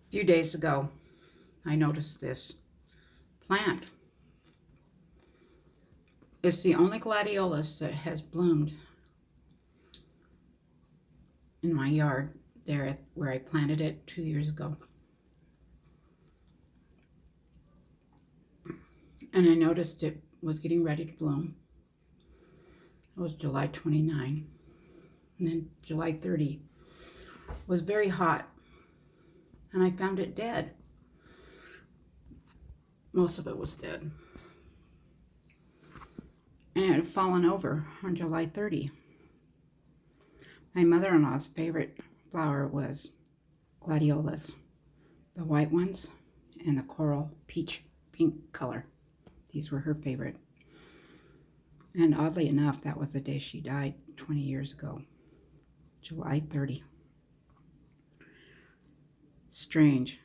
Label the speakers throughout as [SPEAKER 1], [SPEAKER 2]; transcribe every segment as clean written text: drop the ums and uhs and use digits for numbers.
[SPEAKER 1] A few days ago, I noticed this plant. It's the only gladiolus that has bloomed in my yard there where I planted it 2 years ago. And I noticed it was getting ready to bloom. It was July 29, and then July 30 was very hot, and I found it dead. Most of it was dead. And it had fallen over on July 30. My mother-in-law's favorite flower was gladiolus, the white ones and the coral peach pink color. These were her favorite. And oddly enough, that was the day she died 20 years ago, July 30. Strange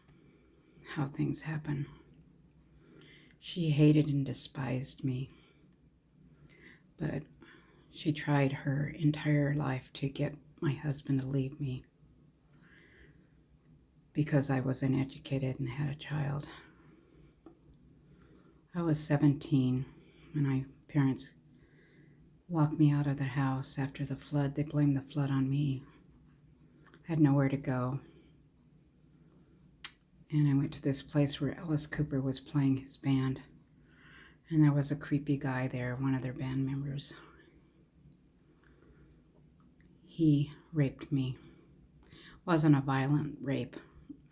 [SPEAKER 1] how things happen. She hated and despised me, but she tried her entire life to get my husband to leave me because I was uneducated and had a child. I was 17 when my parents locked me out of the house after the flood. They blamed the flood on me. I had nowhere to go. And I went to this place where Alice Cooper was playing his band. And there was a creepy guy there, one of their band members. He raped me. It wasn't a violent rape.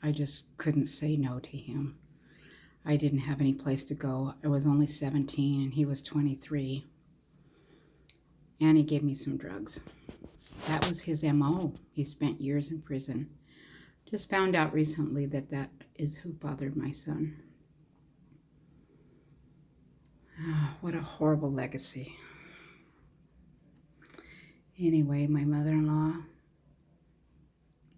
[SPEAKER 1] I just couldn't say no to him. I didn't have any place to go. I was only 17 and he was 23. And he gave me some drugs. That was his MO. He spent years in prison. Just found out recently that that is who fathered my son. Oh, what a horrible legacy. Anyway, my mother-in-law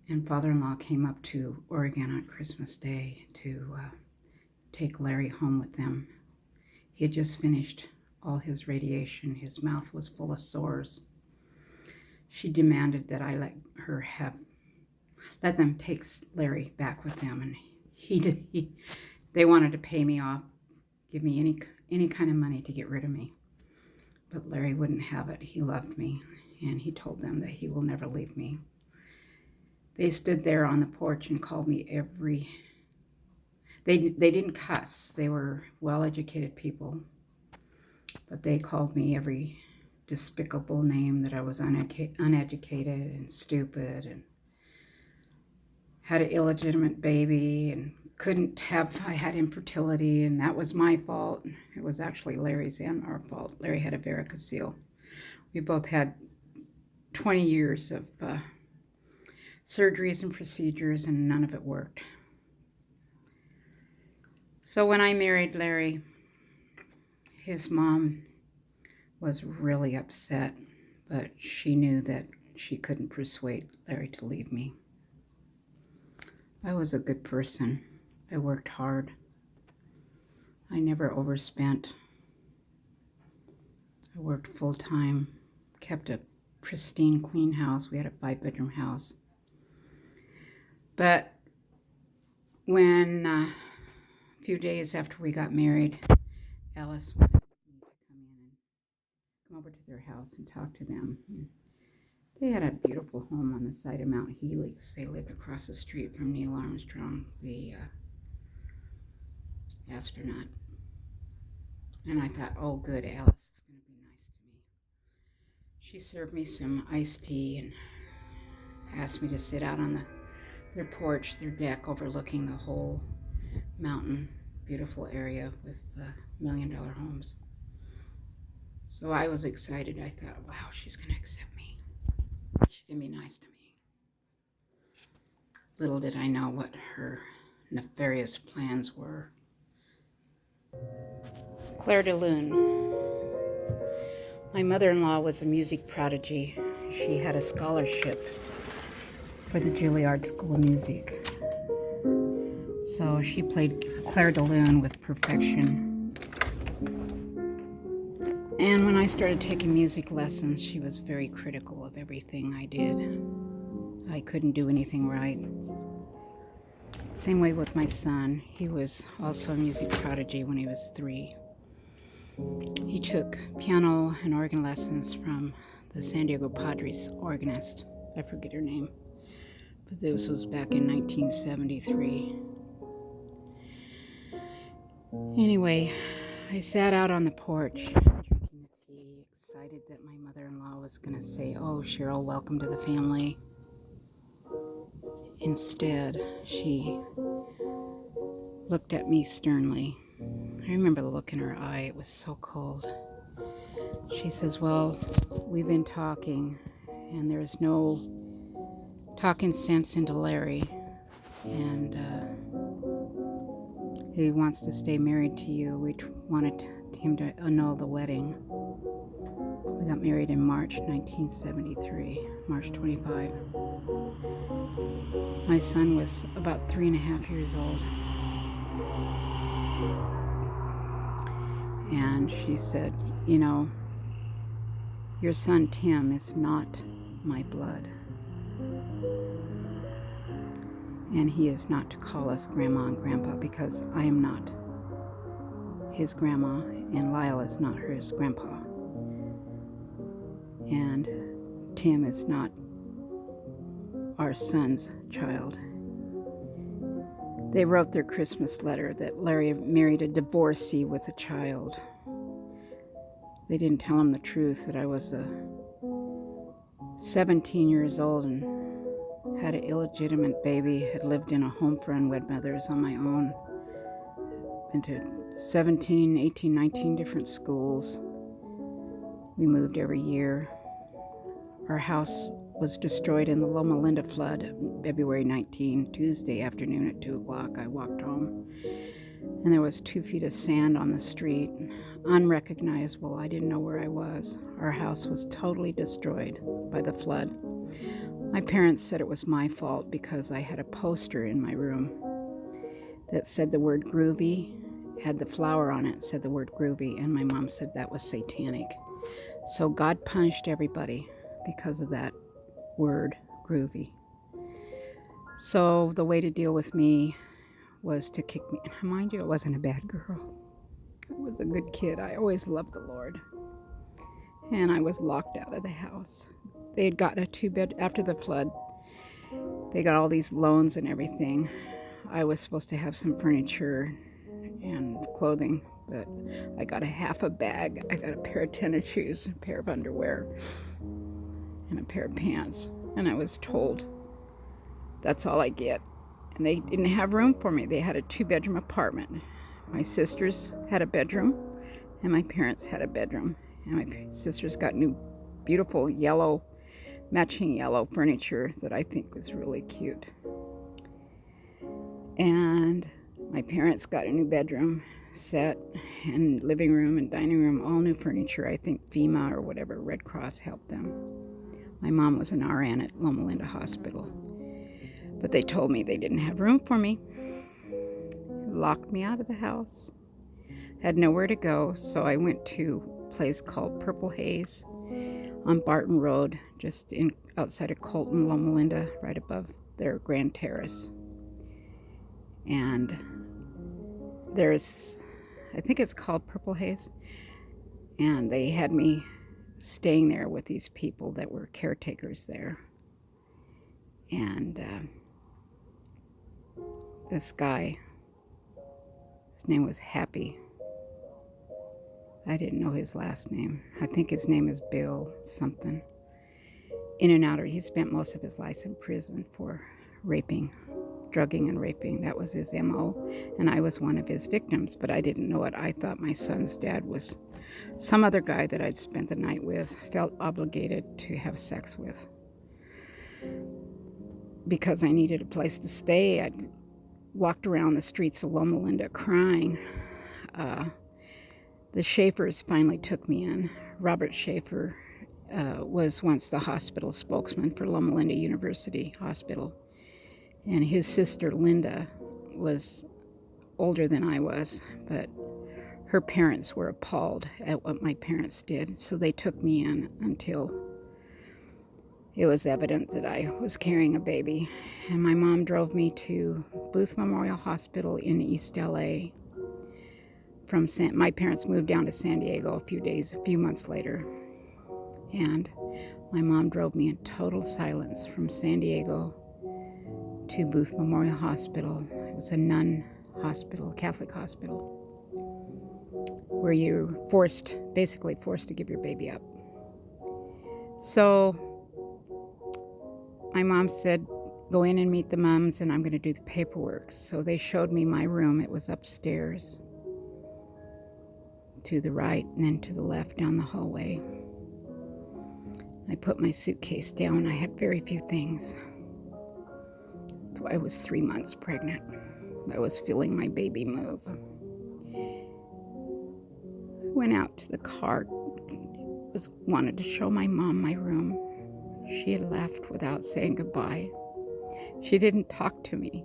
[SPEAKER 1] and father-in-law came up to Oregon on Christmas Day to take Larry home with them. He had just finished all his radiation. His mouth was full of sores. She demanded that I let them take Larry back with them, and they wanted to pay me off, give me any kind of money to get rid of me. But Larry wouldn't have it. He loved me, and he told them that he will never leave me. They stood there on the porch and called me They didn't cuss. They were well-educated people, but they called me every despicable name, that I was uneducated and stupid and had an illegitimate baby and I had infertility, and that was my fault. It was actually Larry's and our fault. Larry had a varicocele. We both had 20 years of surgeries and procedures, and none of it worked. So when I married Larry, his mom was really upset, but she knew that she couldn't persuade Larry to leave me. I was a good person. I worked hard. I never overspent. I worked full-time, kept a pristine, clean house. We had a 5-bedroom house. But when a few days after we got married, Alice wanted me to come over to their house and talk to them. They had a beautiful home on the side of Mount Helix. They lived across the street from Neil Armstrong, the astronaut. And I thought, oh good, Alice is going to be nice to me. She served me some iced tea and asked me to sit out on their porch, their deck overlooking the whole mountain, beautiful area with $1 million homes. So I was excited. I thought, wow, she's going to accept me. She's going to be nice to me. Little did I know what her nefarious plans were. Claire de Lune. My mother-in-law was a music prodigy. She had a scholarship for the Juilliard School of Music. So she played Claire de Lune with perfection. And when I started taking music lessons, she was very critical of everything I did. I couldn't do anything right. Same way with my son. He was also a music prodigy when he was 3. He took piano and organ lessons from the San Diego Padres organist. I forget her name, but this was back in 1973. Anyway, I sat out on the porch drinking the tea, excited that my mother-in-law was going to say, "Oh, Cheryl, welcome to the family." Instead, she looked at me sternly. I remember the look in her eye. It was so cold. She says, "Well, we've been talking, and there's no talking sense into Larry, and he wants to stay married to you. We wanted him to annul the wedding." We got married in March 1973, March 25. My son was about 3.5 years old. And she said, "You know, your son Tim is not my blood. And he is not to call us Grandma and Grandpa because I am not his grandma and Lyle is not his grandpa. And Tim is not our son's child." They wrote their Christmas letter that Larry married a divorcee with a child. They didn't tell him the truth, that I was 17 years old and had an illegitimate baby, had lived in a home for unwed mothers on my own, been to 17, 18, 19 different schools. We moved every year. Our house was destroyed in the Loma Linda flood, February 19, Tuesday afternoon at 2 o'clock. I walked home, and there was 2 feet of sand on the street, unrecognizable. I didn't know where I was. Our house was totally destroyed by the flood. My parents said it was my fault because I had a poster in my room that said the word groovy, had the flower on it, said the word groovy, and my mom said that was satanic. So God punished everybody because of that word, groovy. So the way to deal with me was to kick me. Mind you, I wasn't a bad girl. I was a good kid. I always loved the Lord. And I was locked out of the house. They had gotten a 2-bed after the flood. They got all these loans and everything. I was supposed to have some furniture and clothing, but I got a half a bag. I got a pair of tennis shoes, a pair of underwear, and a pair of pants. And I was told, that's all I get. And they didn't have room for me. They had a 2-bedroom apartment. My sisters had a bedroom, and my parents had a bedroom. And my sisters got new, beautiful yellow, matching yellow furniture that I think was really cute. And my parents got a new bedroom set and living room and dining room, all new furniture. I think FEMA or whatever, Red Cross helped them. My mom was an RN at Loma Linda Hospital. But they told me they didn't have room for me. Locked me out of the house. Had nowhere to go, so I went to a place called Purple Haze on Barton Road, just outside of Colton, Loma Linda, right above their Grand Terrace. And there's, I think it's called Purple Haze, and they had me staying there with these people that were caretakers there. And this guy, his name was Happy. I didn't know his last name. I think his name is Bill something. In and outer, he spent most of his life in prison for raping, drugging and raping. That was his MO, and I was one of his victims, but I didn't know it. I thought my son's dad was some other guy that I'd spent the night with, felt obligated to have sex with. Because I needed a place to stay, I walked around the streets of Loma Linda crying. The Schaefers finally took me in. Robert Schaefer was once the hospital spokesman for Loma Linda University Hospital. And his sister Linda was older than I was, but her parents were appalled at what my parents did, so they took me in until it was evident that I was carrying a baby. And my mom drove me to Booth Memorial Hospital in East LA. My parents moved down to San Diego a few months later. And my mom drove me in total silence from San Diego to Booth Memorial Hospital. It was a nun hospital, Catholic hospital, where you're basically forced to give your baby up. So my mom said, go in and meet the moms, and I'm going to do the paperwork. So they showed me my room. It was upstairs to the right and then to the left down the hallway. I put my suitcase down. I had very few things. I was 3 months pregnant. I was feeling my baby move. I went out to the car. Wanted to show my mom my room. She had left without saying goodbye. She didn't talk to me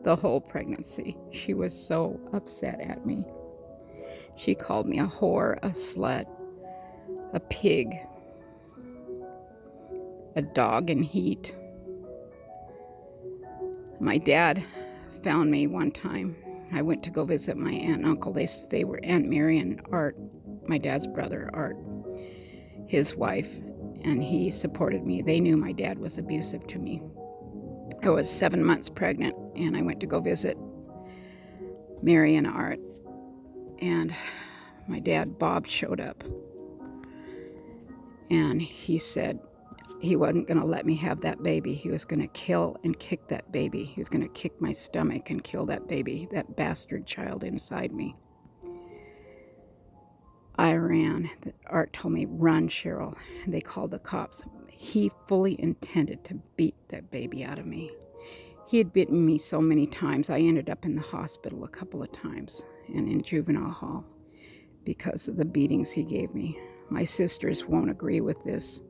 [SPEAKER 1] the whole pregnancy. She was so upset at me. She called me a whore, a slut, a pig, a dog in heat. My dad found me one time. I went to go visit my aunt and uncle. They were Aunt Mary and Art, my dad's brother, Art, his wife, and he supported me. They knew my dad was abusive to me. I was 7 months pregnant, and I went to go visit Mary and Art, and my dad, Bob, showed up, and he said he wasn't going to let me have that baby. He was going to kill and kick that baby. He was going to kick my stomach and kill that baby, that bastard child inside me. I ran. Art told me, run, Cheryl. And they called the cops. He fully intended to beat that baby out of me. He had bitten me so many times. I ended up in the hospital a couple of times and in juvenile hall because of the beatings he gave me. My sisters won't agree with this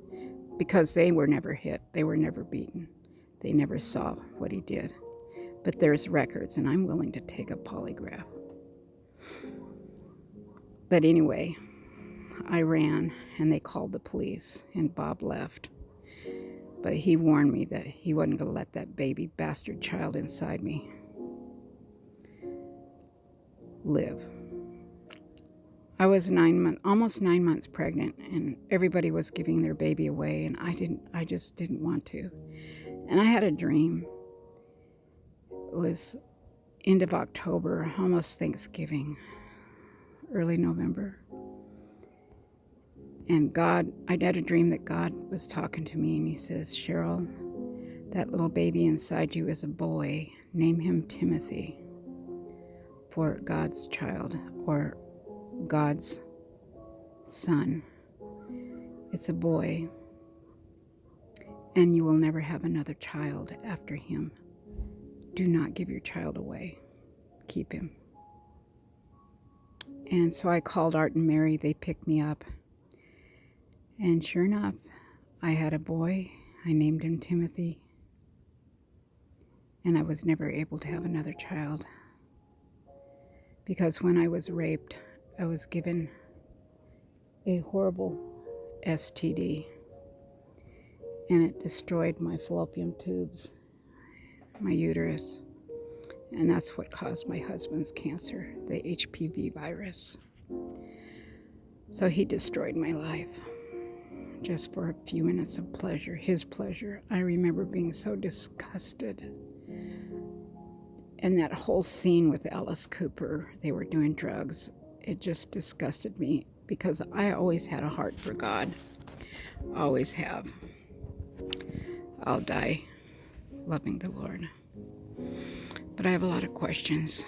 [SPEAKER 1] because they were never hit. They were never beaten. They never saw what he did. But there's records, and I'm willing to take a polygraph. But anyway, I ran, and they called the police, and Bob left. But he warned me that he wasn't going to let that baby bastard child inside me live. I was almost 9 months pregnant, and everybody was giving their baby away, and I just didn't want to. And I had a dream. It was end of October, almost Thanksgiving, early November. And I had a dream that God was talking to me, and he says, Cheryl, that little baby inside you is a boy. Name him Timothy, for God's child, or God's son. It's a boy, and you will never have another child after him. Do not give your child away. Keep him. And so I called Art and Mary. They picked me up. And sure enough, I had a boy. I named him Timothy. And I was never able to have another child. Because when I was raped, I was given a horrible STD. And it destroyed my fallopian tubes, my uterus. And that's what caused my husband's cancer, the HPV virus. So he destroyed my life just for a few minutes of pleasure, his pleasure. I remember being so disgusted. And that whole scene with Alice Cooper, they were doing drugs. It just disgusted me because I always had a heart for God. Always have. I'll die loving the Lord. But I have a lot of questions.